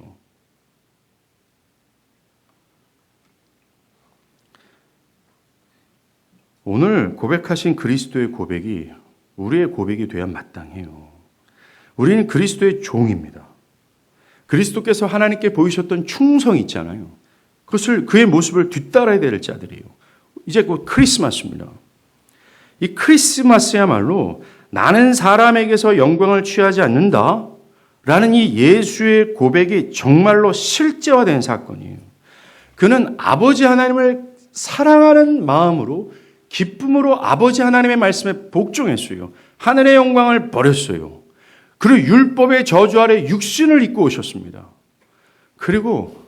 오늘 고백하신 그리스도의 고백이 우리의 고백이 돼야 마땅해요. 우리는 그리스도의 종입니다. 그리스도께서 하나님께 보이셨던 충성이 있잖아요. 그것을 그의 모습을 뒤따라야 될 자들이에요. 이제 곧 크리스마스입니다. 이 크리스마스야말로 나는 사람에게서 영광을 취하지 않는다 라는 이 예수의 고백이 정말로 실제화된 사건이에요. 그는 아버지 하나님을 사랑하는 마음으로 기쁨으로 아버지 하나님의 말씀에 복종했어요. 하늘의 영광을 버렸어요. 그리고 율법의 저주 아래 육신을 입고 오셨습니다. 그리고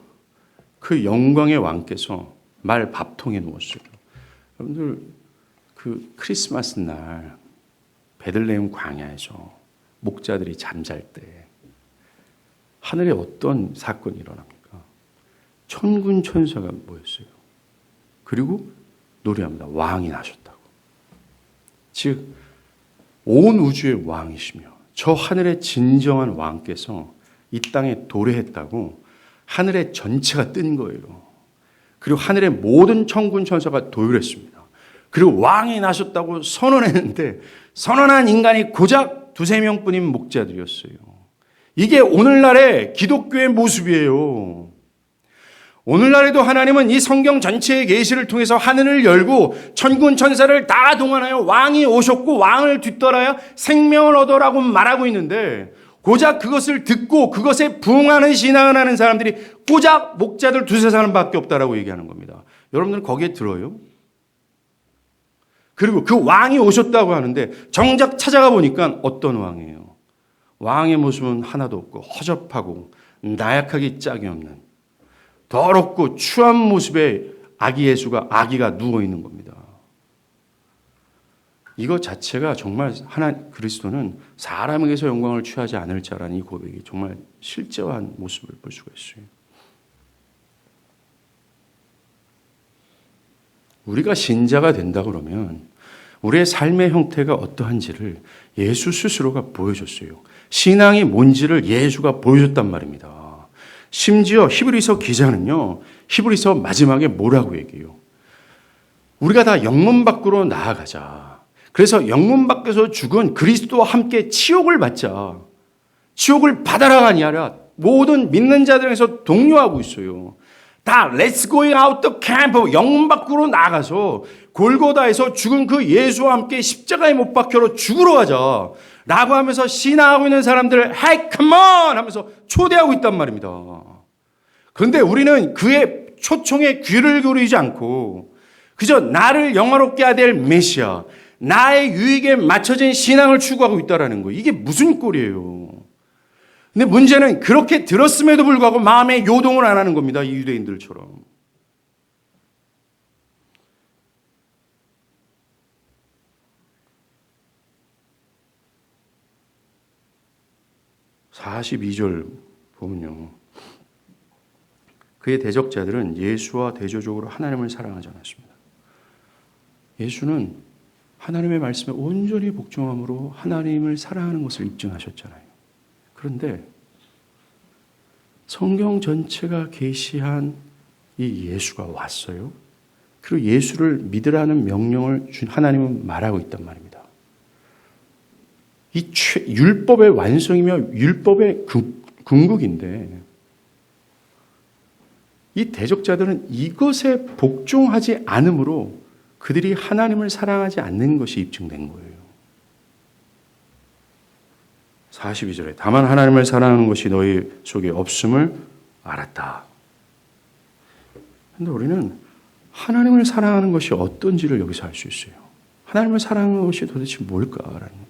그 영광의 왕께서 말 밥통에 누웠어요. 여러분들 그 크리스마스 날 베들레헴 광야에서 목자들이 잠잘 때 하늘에 어떤 사건이 일어납니까? 천군 천사가 모였어요. 그리고 노래합니다. 왕이 나셨다고. 즉 온 우주의 왕이시며 저 하늘의 진정한 왕께서 이 땅에 도래했다고 하늘의 전체가 뜬 거예요. 그리고 하늘의 모든 천군 천사가 도율했습니다. 그리고 왕이 나셨다고 선언했는데 선언한 인간이 고작 2-3명뿐인 목자들이었어요. 이게 오늘날의 기독교의 모습이에요. 오늘날에도 하나님은 이 성경 전체의 계시를 통해서 하늘을 열고 천군 천사를 다 동원하여 왕이 오셨고 왕을 뒤따라야 생명을 얻어라고 말하고 있는데 고작 그것을 듣고 그것에 부응하는 신앙을 하는 사람들이 고작 목자들 2-3사람밖에 없다라고 얘기하는 겁니다. 여러분들은 거기에 들어요? 그리고 그 왕이 오셨다고 하는데 정작 찾아가 보니까 어떤 왕이에요? 왕의 모습은 하나도 없고 허접하고 나약하기 짝이 없는 더럽고 추한 모습의 아기가 누워 있는 겁니다. 이것 자체가 정말 그리스도는 사람에게서 영광을 취하지 않을 자라는 이 고백이 정말 실제화한 모습을 볼 수가 있어요. 우리가 신자가 된다 그러면 우리의 삶의 형태가 어떠한지를 예수 스스로가 보여줬어요. 신앙이 뭔지를 예수가 보여줬단 말입니다. 심지어 히브리서 기자는요, 히브리서 마지막에 뭐라고 얘기해요? 우리가 다 영문 밖으로 나아가자. 그래서 영문 밖에서 죽은 그리스도와 함께 치욕을 받자. 치욕을 받아라가 아니라 모든 믿는 자들에서 독려하고 있어요. 다 Let's going out the camp. 영문 밖으로 나가서 골고다에서 죽은 그 예수와 함께 십자가에 못 박혀로 죽으러 가자. 라고 하면서 신앙하고 있는 사람들을 Hey, come on! 하면서 초대하고 있단 말입니다. 그런데 우리는 그의 초청에 귀를 기울이지 않고 그저 나를 영화롭게 하게 될 메시아, 나의 유익에 맞춰진 신앙을 추구하고 있다는 거예요. 이게 무슨 꼴이에요? 근데 문제는 그렇게 들었음에도 불구하고 마음에 요동을 안 하는 겁니다. 이 유대인들처럼. (42절) 보면요. 그의 대적자들은 예수와 대조적으로 하나님을 사랑하지 않았습니다. 예수는 하나님의 말씀에 온전히 복종함으로 하나님을 사랑하는 것을 입증하셨잖아요. 그런데 성경 전체가 계시한 이 예수가 왔어요. 그리고 예수를 믿으라는 명령을 하나님은 말하고 있단 말입니다. 이 율법의 완성이며 율법의 궁극인데 이 대적자들은 이것에 복종하지 않으므로 그들이 하나님을 사랑하지 않는 것이 입증된 거예요. 42절에 다만 하나님을 사랑하는 것이 너희 속에 없음을 알았다. 그런데 우리는 하나님을 사랑하는 것이 어떤지를 여기서 알 수 있어요. 하나님을 사랑하는 것이 도대체 뭘까라는 거예요.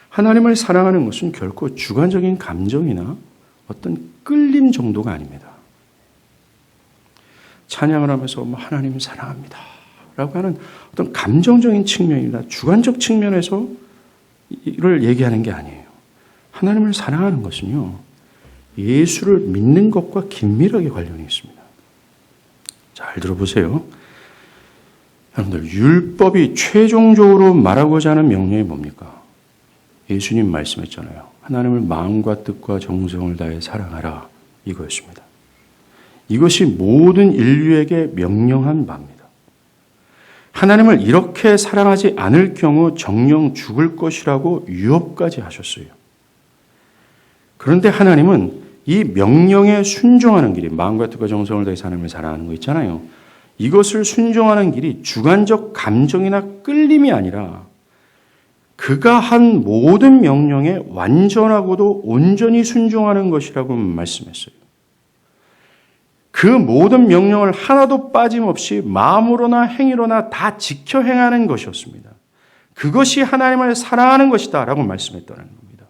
하나님을 사랑하는 것은 결코 주관적인 감정이나 어떤 끌림 정도가 아닙니다. 찬양을 하면서 하나님 사랑합니다 라고 하는 어떤 감정적인 측면이나 주관적 측면에서 이를 얘기하는 게 아니에요. 하나님을 사랑하는 것은요, 예수를 믿는 것과 긴밀하게 관련이 있습니다. 잘 들어보세요. 여러분들, 율법이 최종적으로 말하고자 하는 명령이 뭡니까? 예수님 말씀했잖아요. 하나님을 마음과 뜻과 정성을 다해 사랑하라. 이거였습니다. 이것이 모든 인류에게 명령한 바입니다. 하나님을 이렇게 사랑하지 않을 경우 정령 죽을 것이라고 유업까지 하셨어요. 그런데 하나님은 이 명령에 순종하는 길이, 마음과 뜻과 정성을 다해서 하나님을 사랑하는 거 있잖아요. 이것을 순종하는 길이 주관적 감정이나 끌림이 아니라 그가 한 모든 명령에 완전하고도 온전히 순종하는 것이라고 말씀했어요. 그 모든 명령을 하나도 빠짐없이 마음으로나 행위로나 다 지켜 행하는 것이었습니다. 그것이 하나님을 사랑하는 것이다 라고 말씀했다는 겁니다.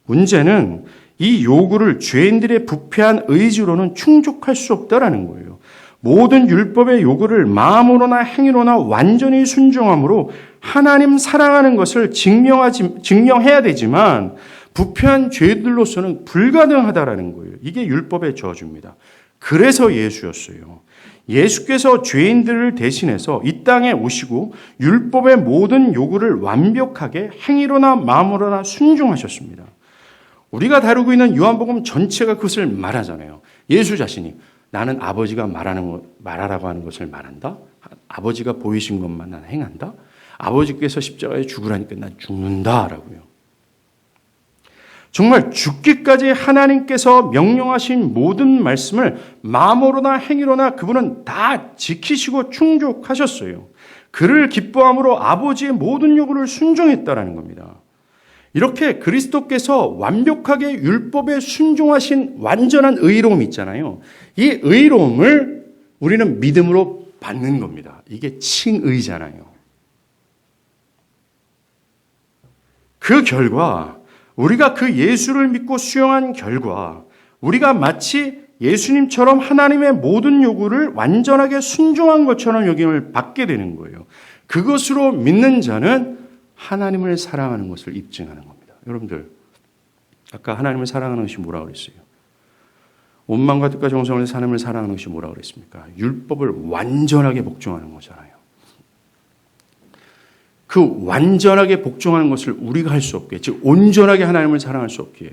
문제는 이 요구를 죄인들의 부패한 의지로는 충족할 수 없다라는 거예요. 모든 율법의 요구를 마음으로나 행위로나 완전히 순종함으로 하나님 사랑하는 것을 증명해야 되지만 부패한 죄들로서는 불가능하다라는 거예요. 이게 율법의 저주입니다. 그래서 예수였어요. 예수께서 죄인들을 대신해서 이 땅에 오시고 율법의 모든 요구를 완벽하게 행위로나 마음으로나 순종하셨습니다. 우리가 다루고 있는 요한복음 전체가 그것을 말하잖아요. 예수 자신이 나는 아버지가 말하라고 하는 것을 말한다. 아버지가 보이신 것만 난 행한다. 아버지께서 십자가에 죽으라니까 난 죽는다라고요. 정말 죽기까지 하나님께서 명령하신 모든 말씀을 마음으로나 행위로나 그분은 다 지키시고 충족하셨어요. 그를 기뻐함으로 아버지의 모든 요구를 순종했다라는 겁니다. 이렇게 그리스도께서 완벽하게 율법에 순종하신 완전한 의로움 있잖아요. 이 의로움을 우리는 믿음으로 받는 겁니다. 이게 칭의잖아요. 그 결과 우리가 그 예수를 믿고 수용한 결과 우리가 마치 예수님처럼 하나님의 모든 요구를 완전하게 순종한 것처럼 여김을 받게 되는 거예요. 그것으로 믿는 자는 하나님을 사랑하는 것을 입증하는 겁니다. 여러분들, 아까 하나님을 사랑하는 것이 뭐라고 그랬어요? 온 마음과 뜻과 정성을 하나님을 사랑하는 것이 뭐라고 그랬습니까? 율법을 완전하게 복종하는 거잖아요. 그 완전하게 복종하는 것을 우리가 할 수 없게, 즉 온전하게 하나님을 사랑할 수 없기에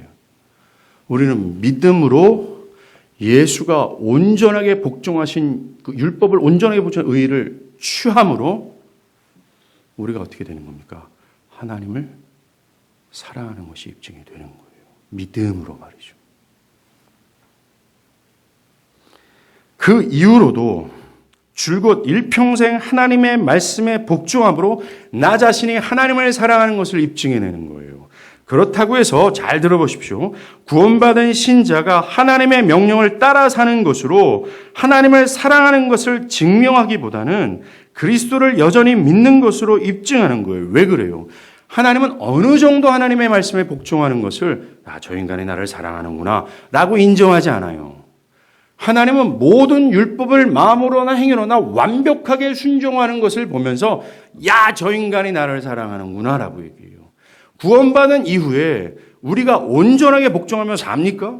우리는 믿음으로 예수가 온전하게 복종하신 그 율법을 온전하게 복종한 의의를 취함으로 우리가 어떻게 되는 겁니까? 하나님을 사랑하는 것이 입증이 되는 거예요. 믿음으로 말이죠. 그 이후로도 줄곧 일평생 하나님의 말씀에 복종함으로 나 자신이 하나님을 사랑하는 것을 입증해내는 거예요. 그렇다고 해서 잘 들어보십시오. 구원받은 신자가 하나님의 명령을 따라 사는 것으로 하나님을 사랑하는 것을 증명하기보다는 그리스도를 여전히 믿는 것으로 입증하는 거예요. 왜 그래요? 하나님은 어느 정도 하나님의 말씀에 복종하는 것을 저 인간이 나를 사랑하는구나 라고 인정하지 않아요. 하나님은 모든 율법을 마음으로나 행위로나 완벽하게 순종하는 것을 보면서 저 인간이 나를 사랑하는구나 라고 얘기해요. 구원받은 이후에 우리가 온전하게 복종하며 삽니까?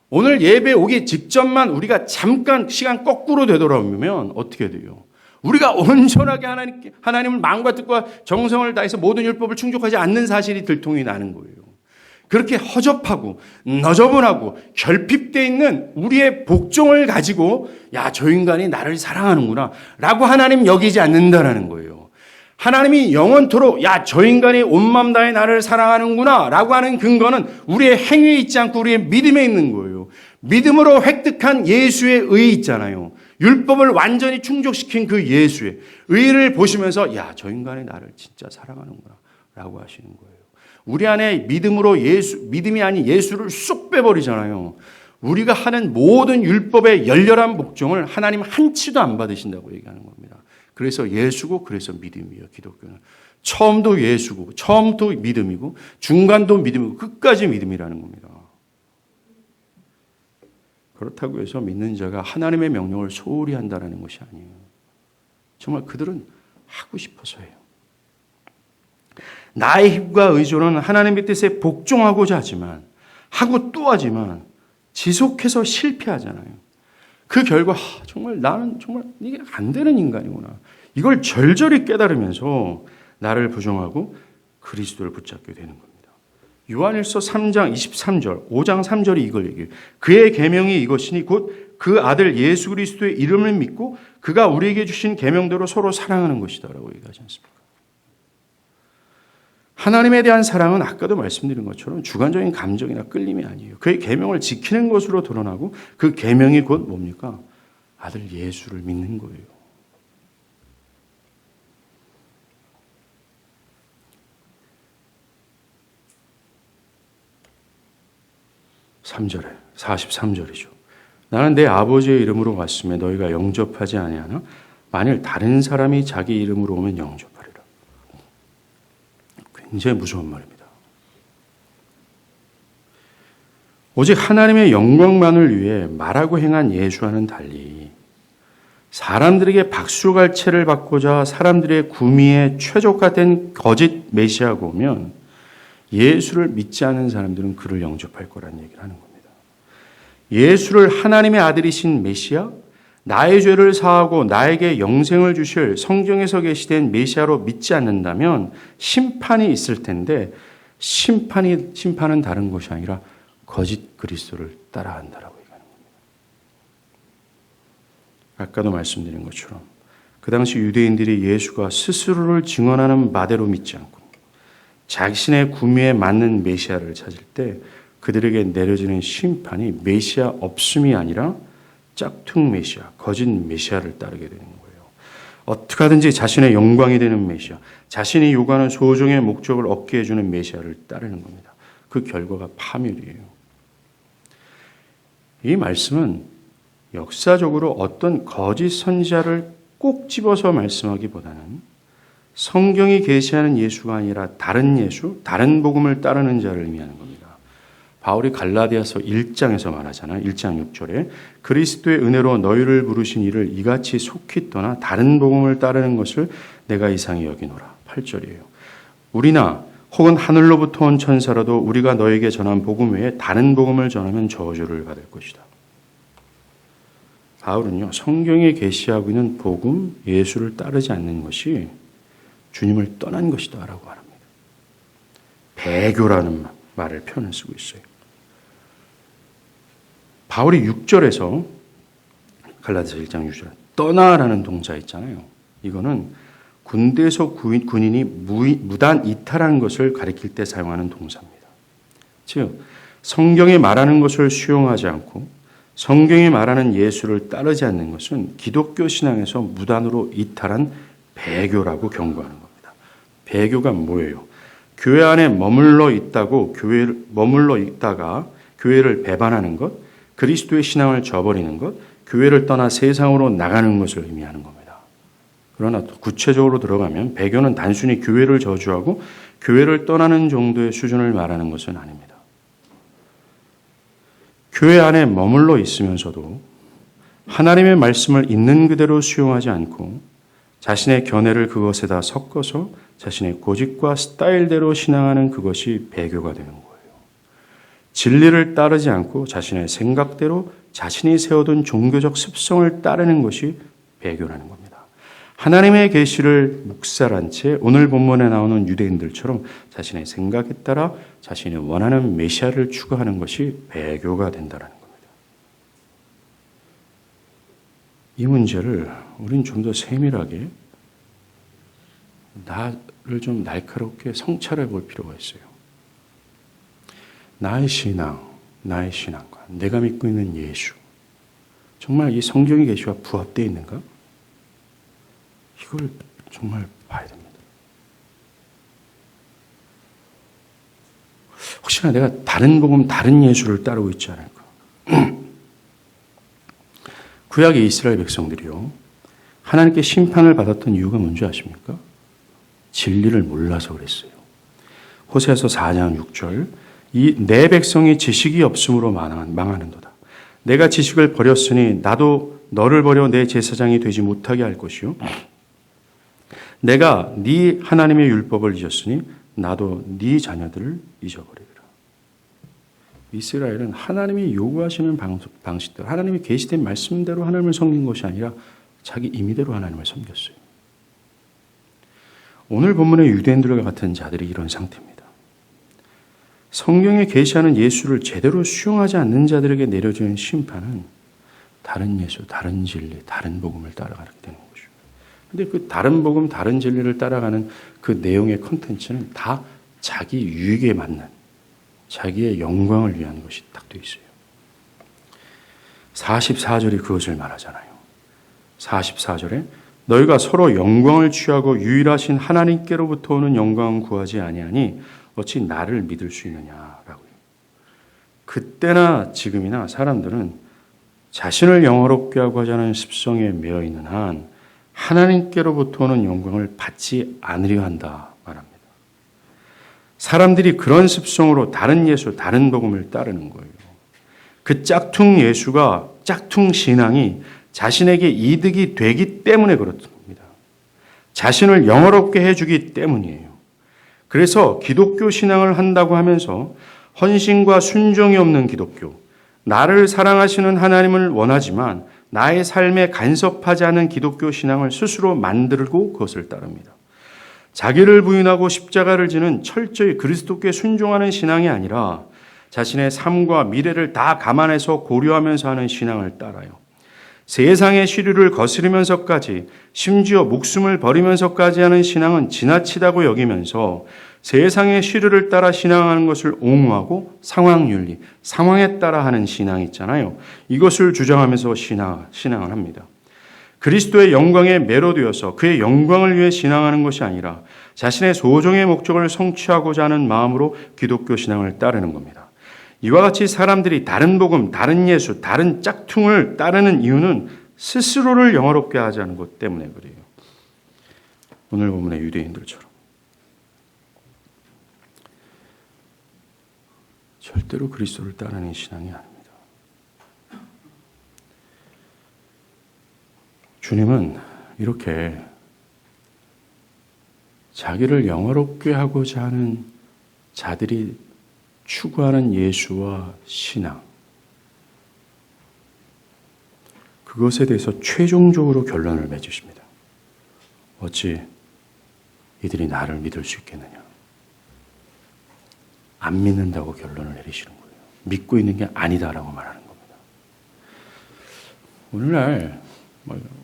오늘 예배 오기 직전만 우리가 잠깐 시간 거꾸로 되돌아오면 어떻게 돼요? 우리가 온전하게 하나님을 마음과 뜻과 정성을 다해서 모든 율법을 충족하지 않는 사실이 들통이 나는 거예요. 그렇게 허접하고 너저분하고 결핍되어 있는 우리의 복종을 가지고 저 인간이 나를 사랑하는구나 라고 하나님 여기지 않는다라는 거예요. 하나님이 영원토록 저 인간이 온 마음 다해 나를 사랑하는구나 라고 하는 근거는 우리의 행위에 있지 않고 우리의 믿음에 있는 거예요. 믿음으로 획득한 예수의 의 있잖아요. 율법을 완전히 충족시킨 그 예수의 의를 보시면서 저 인간이 나를 진짜 사랑하는구나 라고 하시는 거예요. 우리 안에 믿음이 아닌 예수를 쏙 빼버리잖아요. 우리가 하는 모든 율법의 열렬한 복종을 하나님 한치도 안 받으신다고 얘기하는 겁니다. 그래서 예수고 그래서 믿음이에요. 기독교는. 처음도 예수고 처음도 믿음이고 중간도 믿음이고 끝까지 믿음이라는 겁니다. 그렇다고 해서 믿는 자가 하나님의 명령을 소홀히 한다는 것이 아니에요. 정말 그들은 하고 싶어서 해요. 나의 힘과 의존은 하나님의 뜻에 복종하고자 하지만 하고 또 하지만 지속해서 실패하잖아요. 그 결과 정말 나는 정말 이게 안 되는 인간이구나. 이걸 절절히 깨달으면서 나를 부정하고 그리스도를 붙잡게 되는 겁니다. 요한일서 3장 23절, 5장 3절이 이걸 얘기해요. 그의 계명이 이것이니 곧 그 아들 예수 그리스도의 이름을 믿고 그가 우리에게 주신 계명대로 서로 사랑하는 것이다라고 얘기하지 않습니까? 하나님에 대한 사랑은 아까도 말씀드린 것처럼 주관적인 감정이나 끌림이 아니에요. 그의 계명을 지키는 것으로 드러나고 그 계명이 곧 뭡니까? 아들 예수를 믿는 거예요. (3절에) 43절이죠. 나는 내 아버지의 이름으로 왔으며 너희가 영접하지 아니하나 만일 다른 사람이 자기 이름으로 오면 영접하리라. 굉장히 무서운 말입니다. 오직 하나님의 영광만을 위해 말하고 행한 예수와는 달리 사람들에게 박수갈채를 받고자 사람들의 구미에 최적화된 거짓 메시아가 오면 예수를 믿지 않는 사람들은 그를 영접할 거라는 얘기를 하는 겁니다. 예수를 하나님의 아들이신 메시아, 나의 죄를 사하고 나에게 영생을 주실 성경에서 계시된 메시아로 믿지 않는다면 심판이 있을 텐데 심판은 다른 것이 아니라 거짓 그리스도를 따라간다라고 얘기하는 겁니다. 아까도 말씀드린 것처럼 그 당시 유대인들이 예수가 스스로를 증언하는 바대로 믿지 않고 자신의 구미에 맞는 메시아를 찾을 때 그들에게 내려지는 심판이 메시아 없음이 아니라 짝퉁 메시아, 거짓 메시아를 따르게 되는 거예요. 어떻게 하든지 자신의 영광이 되는 메시아, 자신이 요구하는 소정의 목적을 얻게 해주는 메시아를 따르는 겁니다. 그 결과가 파멸이에요. 이 말씀은 역사적으로 어떤 거짓 선지자를 꼭 집어서 말씀하기보다는 성경이 계시하는 예수가 아니라 다른 예수, 다른 복음을 따르는 자를 의미하는 겁니다. 바울이 갈라디아서 1장에서 말하잖아요. 1장 6절에 그리스도의 은혜로 너희를 부르신 이를 이같이 속히 떠나 다른 복음을 따르는 것을 내가 이상히 여기노라. 8절이에요. 우리나 혹은 하늘로부터 온 천사라도 우리가 너에게 전한 복음 외에 다른 복음을 전하면 저주를 받을 것이다. 바울은요, 성경에 계시하고 있는 복음, 예수를 따르지 않는 것이 주님을 떠난 것이다 라고 말합니다. 배교라는 말을 표현을 쓰고 있어요. 바울이 6절에서 갈라디아서 1장 6절에 떠나라는 동사 있잖아요. 이거는 군대에서 군인이 무단 이탈한 것을 가리킬 때 사용하는 동사입니다. 즉 성경이 말하는 것을 수용하지 않고 성경이 말하는 예수를 따르지 않는 것은 기독교 신앙에서 무단으로 이탈한 배교라고 경고하는 겁니다. 배교가 뭐예요? 교회 안에 머물러 있다가 교회를 배반하는 것, 그리스도의 신앙을 저버리는 것, 교회를 떠나 세상으로 나가는 것을 의미하는 겁니다. 그러나 구체적으로 들어가면 배교는 단순히 교회를 저주하고 교회를 떠나는 정도의 수준을 말하는 것은 아닙니다. 교회 안에 머물러 있으면서도 하나님의 말씀을 있는 그대로 수용하지 않고 자신의 견해를 그것에다 섞어서 자신의 고집과 스타일대로 신앙하는 그것이 배교가 되는 거예요. 진리를 따르지 않고 자신의 생각대로 자신이 세워둔 종교적 습성을 따르는 것이 배교라는 겁니다. 하나님의 계시를 묵살한 채 오늘 본문에 나오는 유대인들처럼 자신의 생각에 따라 자신이 원하는 메시아를 추구하는 것이 배교가 된다는 겁니다. 이 문제를 우리는 좀 더 세밀하게 나를 좀 날카롭게 성찰해 볼 필요가 있어요. 나의 신앙과 내가 믿고 있는 예수, 정말 이 성경의 계시와 부합되어 있는가? 이걸 정말 봐야 됩니다. 혹시나 내가 다른 복음, 다른 예수를 따르고 있지 않을까? 구약의 이스라엘 백성들이요, 하나님께 심판을 받았던 이유가 뭔지 아십니까? 진리를 몰라서 그랬어요. 호세아서 4장 6절, 이 내 백성이 지식이 없음으로 망하는도다. 내가 지식을 버렸으니 나도 너를 버려 내 제사장이 되지 못하게 할 것이요. 내가 네 하나님의 율법을 잊었으니 나도 네 자녀들을 잊어버리리라. 이스라엘은 하나님이 요구하시는 방식대로, 하나님이 계시된 말씀대로 하나님을 섬긴 것이 아니라 자기 임의대로 하나님을 섬겼어요. 오늘 본문의 유대인들과 같은 자들이 이런 상태입니다. 성경에 계시하는 예수를 제대로 수용하지 않는 자들에게 내려지는 심판은 다른 예수, 다른 진리, 다른 복음을 따라가게 되는 것이죠. 그런데 그 다른 복음, 다른 진리를 따라가는 그 내용의 컨텐츠는 다 자기 유익에 맞는, 자기의 영광을 위한 것이 딱 되어 있어요. 44절이 그것을 말하잖아요. 44절에 너희가 서로 영광을 취하고 유일하신 하나님께로부터 오는 영광을 구하지 아니하니 어찌 나를 믿을 수 있느냐라고요. 그때나 지금이나 사람들은 자신을 영화롭게 하고 하자는 습성에 매여 있는 한 하나님께로부터 오는 영광을 받지 않으려 한다 말합니다. 사람들이 그런 습성으로 다른 예수, 다른 복음을 따르는 거예요. 그 짝퉁 예수가, 짝퉁 신앙이 자신에게 이득이 되기 때문에 그렇습니다. 자신을 영화롭게 해주기 때문이에요. 그래서 기독교 신앙을 한다고 하면서 헌신과 순종이 없는 기독교, 나를 사랑하시는 하나님을 원하지만 나의 삶에 간섭하지 않은 기독교 신앙을 스스로 만들고 그것을 따릅니다. 자기를 부인하고 십자가를 지는 철저히 그리스도께 순종하는 신앙이 아니라 자신의 삶과 미래를 다 감안해서 고려하면서 하는 신앙을 따라요. 세상의 시류를 거스르면서까지 심지어 목숨을 버리면서까지 하는 신앙은 지나치다고 여기면서 세상의 시류를 따라 신앙하는 것을 옹호하고 상황윤리, 상황에 따라 하는 신앙이 있잖아요. 이것을 주장하면서 신앙을 합니다. 그리스도의 영광에 매료되어서 그의 영광을 위해 신앙하는 것이 아니라 자신의 소정의 목적을 성취하고자 하는 마음으로 기독교 신앙을 따르는 겁니다. 이와 같이 사람들이 다른 복음, 다른 예수, 다른 짝퉁을 따르는 이유는 스스로를 영화롭게 하지 않은 것 때문에 그래요. 오늘 본문의 유대인들처럼. 절대로 그리스도를 따르는 신앙이 아닙니다. 주님은 이렇게 자기를 영화롭게 하고자 하는 자들이 추구하는 예수와 신앙, 그것에 대해서 최종적으로 결론을 맺으십니다. 어찌 이들이 나를 믿을 수 있겠느냐? 안 믿는다고 결론을 내리시는 거예요. 믿고 있는 게 아니다라고 말하는 겁니다. 오늘날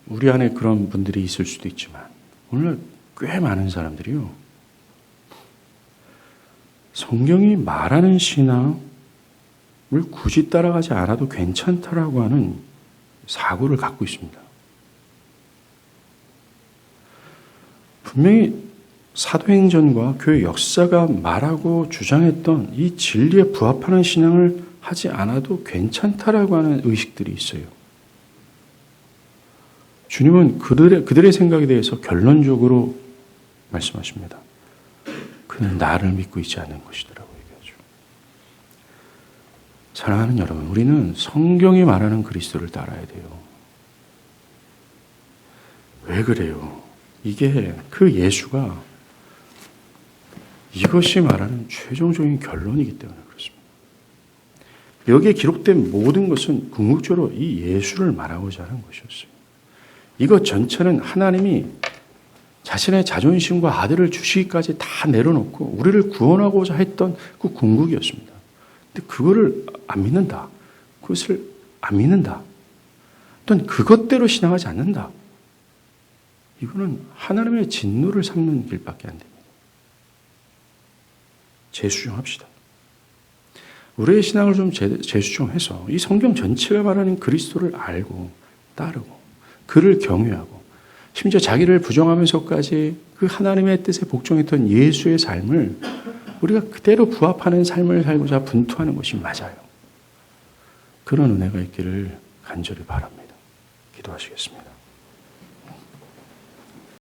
우리 안에 그런 분들이 있을 수도 있지만 오늘날 꽤 많은 사람들이요, 성경이 말하는 신앙을 굳이 따라가지 않아도 괜찮다라고 하는 사고를 갖고 있습니다. 분명히 사도행전과 교회 역사가 말하고 주장했던 이 진리에 부합하는 신앙을 하지 않아도 괜찮다라고 하는 의식들이 있어요. 주님은 그들의 생각에 대해서 결론적으로 말씀하십니다. 그는 나를 믿고 있지 않는 것이더라고 얘기하죠. 사랑하는 여러분, 우리는 성경이 말하는 그리스도를 따라야 돼요. 왜 그래요? 이게 그 예수가 이것이 말하는 최종적인 결론이기 때문에 그렇습니다. 여기에 기록된 모든 것은 궁극적으로 이 예수를 말하고자 하는 것이었어요. 이것 전체는 하나님이 자신의 자존심과 아들을 주시기까지 다 내려놓고 우리를 구원하고자 했던 그 궁극이었습니다. 근데 그거를 안 믿는다. 그것을 안 믿는다. 또는 그것대로 신앙하지 않는다. 이거는 하나님의 진노를 삼는 길밖에 안 됩니다. 재수정합시다. 우리의 신앙을 좀 재수정해서 이 성경 전체가 말하는 그리스도를 알고 따르고 그를 경외하고 심지어 자기를 부정하면서까지 그 하나님의 뜻에 복종했던 예수의 삶을 우리가 그대로 부합하는 삶을 살고자 분투하는 것이 맞아요. 그런 은혜가 있기를 간절히 바랍니다. 기도하시겠습니다.